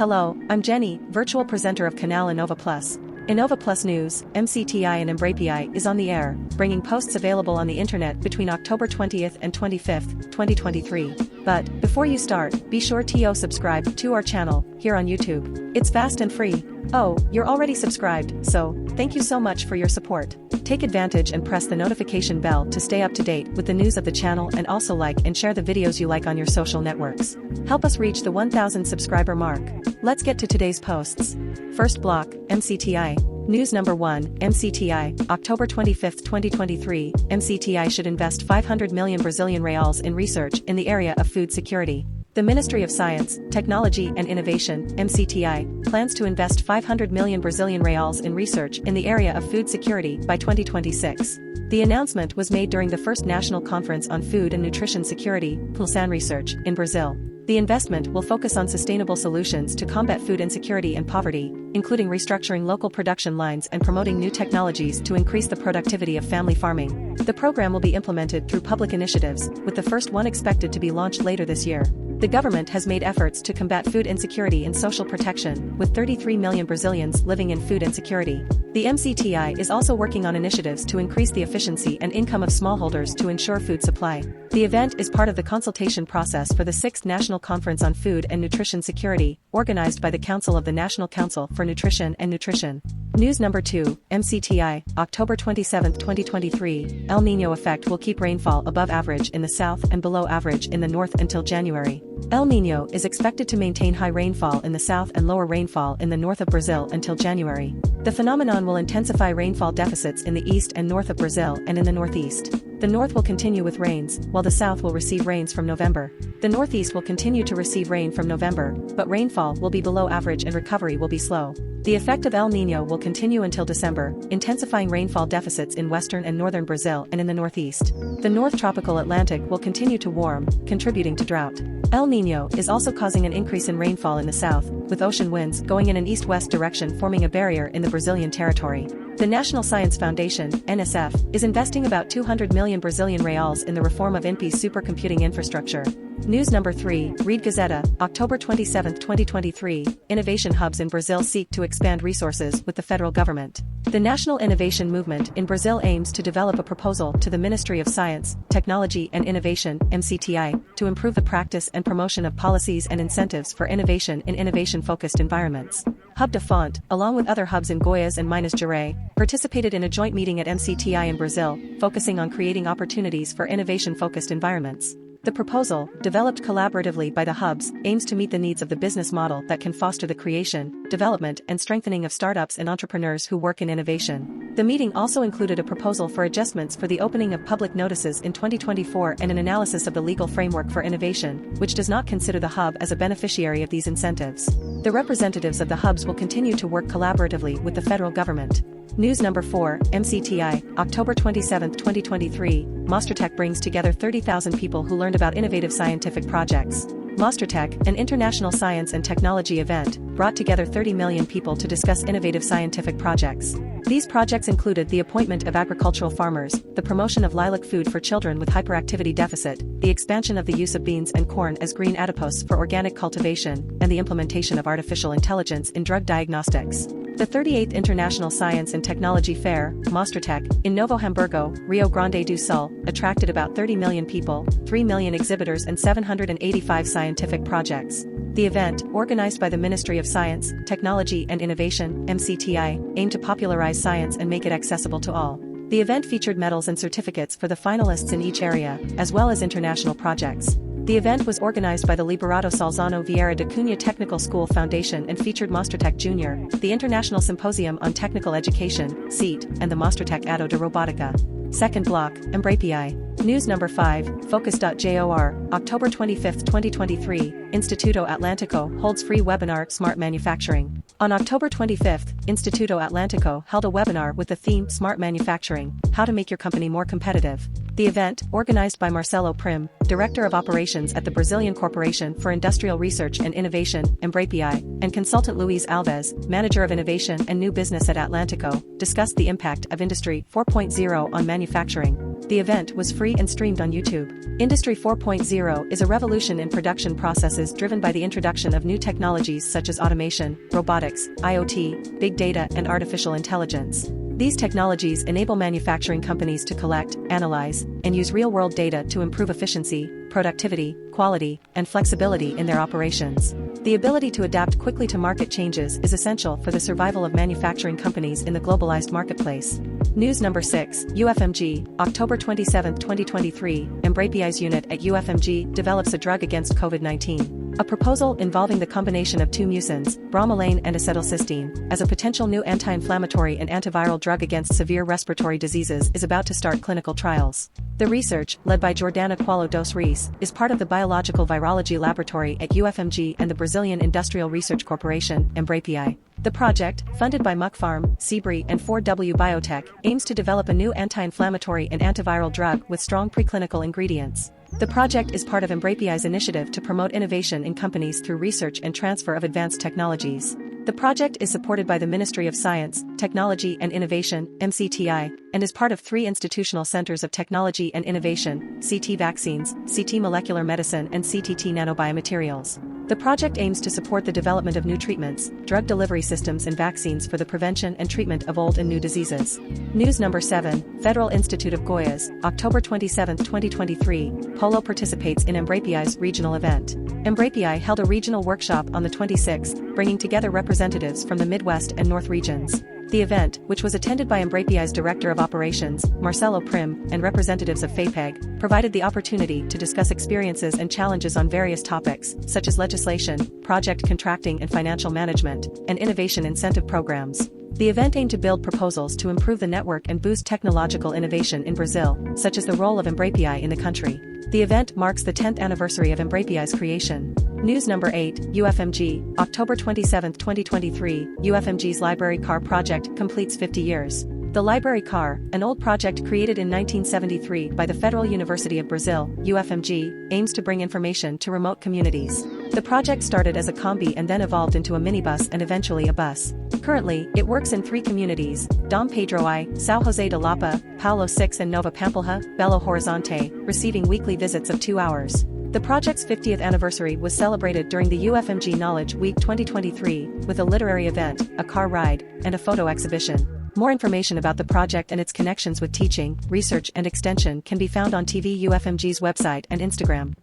Hello, I'm Jenny, virtual presenter of Canal INOVA Plus. INOVA Plus News, MCTI and Embrapii is on the air, bringing posts available on the internet between October 20th and 25th, 2023. But, before you start, be sure to subscribe to our channel, here on YouTube. It's fast and free. Oh, you're already subscribed, so, thank you so much for your support. Take advantage and press the notification bell to stay up to date with the news of the channel, and also like and share the videos you like on your social networks. Help us reach the 1,000 subscriber mark. Let's get to today's posts. First block, MCTI. News number 1, MCTI, October 25, 2023, MCTI should invest 500 million Brazilian reals in research in the area of food security. The Ministry of Science, Technology and Innovation, MCTI, plans to invest 500 million Brazilian reals in research in the area of food security by 2026. The announcement was made during the first National Conference on Food and Nutrition Security, Pulsan Research, in Brazil. The investment will focus on sustainable solutions to combat food insecurity and poverty, including restructuring local production lines and promoting new technologies to increase the productivity of family farming. The program will be implemented through public initiatives, with the first one expected to be launched later this year. The government has made efforts to combat food insecurity and social protection, with 33 million Brazilians living in food insecurity. The MCTI is also working on initiatives to increase the efficiency and income of smallholders to ensure food supply. The event is part of the consultation process for the 6th National Conference on Food and Nutrition Security, organized by the Council of the National Council for Nutrition and Nutrition. News number 2, MCTI, October 27, 2023, El Niño effect will keep rainfall above average in the south and below average in the north until January. El Niño is expected to maintain high rainfall in the south and lower rainfall in the north of Brazil until January. The phenomenon will intensify rainfall deficits in the east and north of Brazil and in the northeast. The north will continue with rains, while the south will receive rains from November. The northeast will continue to receive rain from November, but rainfall will be below average and recovery will be slow. The effect of El Niño will continue until December, intensifying rainfall deficits in western and northern Brazil and in the northeast. The North Tropical Atlantic will continue to warm, contributing to drought. El Niño is also causing an increase in rainfall in the south, with ocean winds going in an east-west direction forming a barrier in the Brazilian territory. The National Science Foundation, NSF, is investing about 200 million Brazilian reals in the reform of INPE's supercomputing infrastructure. News number 3, read GAZETA, October 27, 2023, Innovation Hubs in Brazil seek to expand resources with the federal government. The National Innovation Movement in Brazil aims to develop a proposal to the Ministry of Science, Technology and Innovation, MCTI, to improve the practice and promotion of policies and incentives for innovation in innovation-focused environments. Hub de Fonte, along with other hubs in Goiás and Minas Gerais, participated in a joint meeting at MCTI in Brazil, focusing on creating opportunities for innovation-focused environments. The proposal, developed collaboratively by the hubs, aims to meet the needs of the business model that can foster the creation, development and strengthening of startups and entrepreneurs who work in innovation. The meeting also included a proposal for adjustments for the opening of public notices in 2024 and an analysis of the legal framework for innovation, which does not consider the hub as a beneficiary of these incentives. The representatives of the hubs will continue to work collaboratively with the federal government. News number 4, MCTI, October 27, 2023, Mostratec brings together 30,000 people who learned about innovative scientific projects. Mostratec, an international science and technology event, brought together 30 million people to discuss innovative scientific projects. These projects included the appointment of agricultural farmers, the promotion of lilac food for children with hyperactivity deficit, the expansion of the use of beans and corn as green adipose for organic cultivation, and the implementation of artificial intelligence in drug diagnostics. The 38th International Science and Technology Fair, Mostratec, in Novo Hamburgo, Rio Grande do Sul, attracted about 30 million people, 3 million exhibitors and 785 scientific projects. The event, organized by the Ministry of Science, Technology and Innovation, MCTI, aimed to popularize science and make it accessible to all. The event featured medals and certificates for the finalists in each area, as well as international projects. The event was organized by the Liberato Salzano Vieira da Cunha Technical School Foundation and featured Mostratec Jr., the International Symposium on Technical Education, SEAT, and the Mostratec Atto de Robotica. Second block, Embrapii. News number 5, Focus.jor, October 25, 2023, Instituto Atlântico holds free webinar Smart Manufacturing. On October 25, Instituto Atlântico held a webinar with the theme Smart Manufacturing, How to Make Your Company More Competitive. The event, organized by Marcelo Prim, Director of Operations at the Brazilian Corporation for Industrial Research and Innovation, Embrapii, and consultant Luiz Alves, Manager of Innovation and New Business at Atlantico, discussed the impact of Industry 4.0 on manufacturing. The event was free and streamed on YouTube. Industry 4.0 is a revolution in production processes driven by the introduction of new technologies such as automation, robotics, IoT, big data, and artificial intelligence. These technologies enable manufacturing companies to collect, analyze, and use real-world data to improve efficiency, productivity, quality, and flexibility in their operations. The ability to adapt quickly to market changes is essential for the survival of manufacturing companies in the globalized marketplace. News number 6, UFMG, October 27, 2023, Embrapii's unit at UFMG develops a drug against COVID-19. A proposal involving the combination of two mucins, bromelain and acetylcysteine, as a potential new anti-inflammatory and antiviral drug against severe respiratory diseases is about to start clinical trials. The research, led by Jordana Coelho dos Reis, is part of the Biological Virology Laboratory at UFMG and the Brazilian Industrial Research Corporation, Embrapii. The project, funded by Muck Farm, Seabri and 4W Biotech, aims to develop a new anti-inflammatory and antiviral drug with strong preclinical ingredients. The project is part of Embrapii's initiative to promote innovation in companies through research and transfer of advanced technologies. The project is supported by the Ministry of Science, Technology and Innovation, MCTI, and is part of 3 institutional centers of technology and innovation: CT Vaccines, CT Molecular Medicine and CTT Nanobiomaterials. The project aims to support the development of new treatments, drug delivery systems and vaccines for the prevention and treatment of old and new diseases. News number 7, Federal Institute of Goiás, October 27, 2023, Polo participates in Embrapii's regional event. Embrapii held a regional workshop on the 26th, bringing together representatives from the Midwest and North regions. The event, which was attended by Embrapii's Director of Operations, Marcelo Prim, and representatives of FAPEG, provided the opportunity to discuss experiences and challenges on various topics, such as legislation, project contracting and financial management, and innovation incentive programs. The event aimed to build proposals to improve the network and boost technological innovation in Brazil, such as the role of Embrapii in the country. The event marks the 10th anniversary of Embrapii's creation. News number 8, UFMG, October 27, 2023, UFMG's library car project completes 50 years. The library car, an old project created in 1973 by the Federal University of Brazil, UFMG, aims to bring information to remote communities. The project started as a combi and then evolved into a minibus and eventually a bus. Currently, it works in 3 communities: Dom Pedro I, São José de Lapa, Paulo VI and Nova Pampulha, Belo Horizonte, receiving weekly visits of 2 hours. The project's 50th anniversary was celebrated during the UFMG Knowledge Week 2023, with a literary event, a car ride, and a photo exhibition. More information about the project and its connections with teaching, research and extension can be found on TV UFMG's website and Instagram.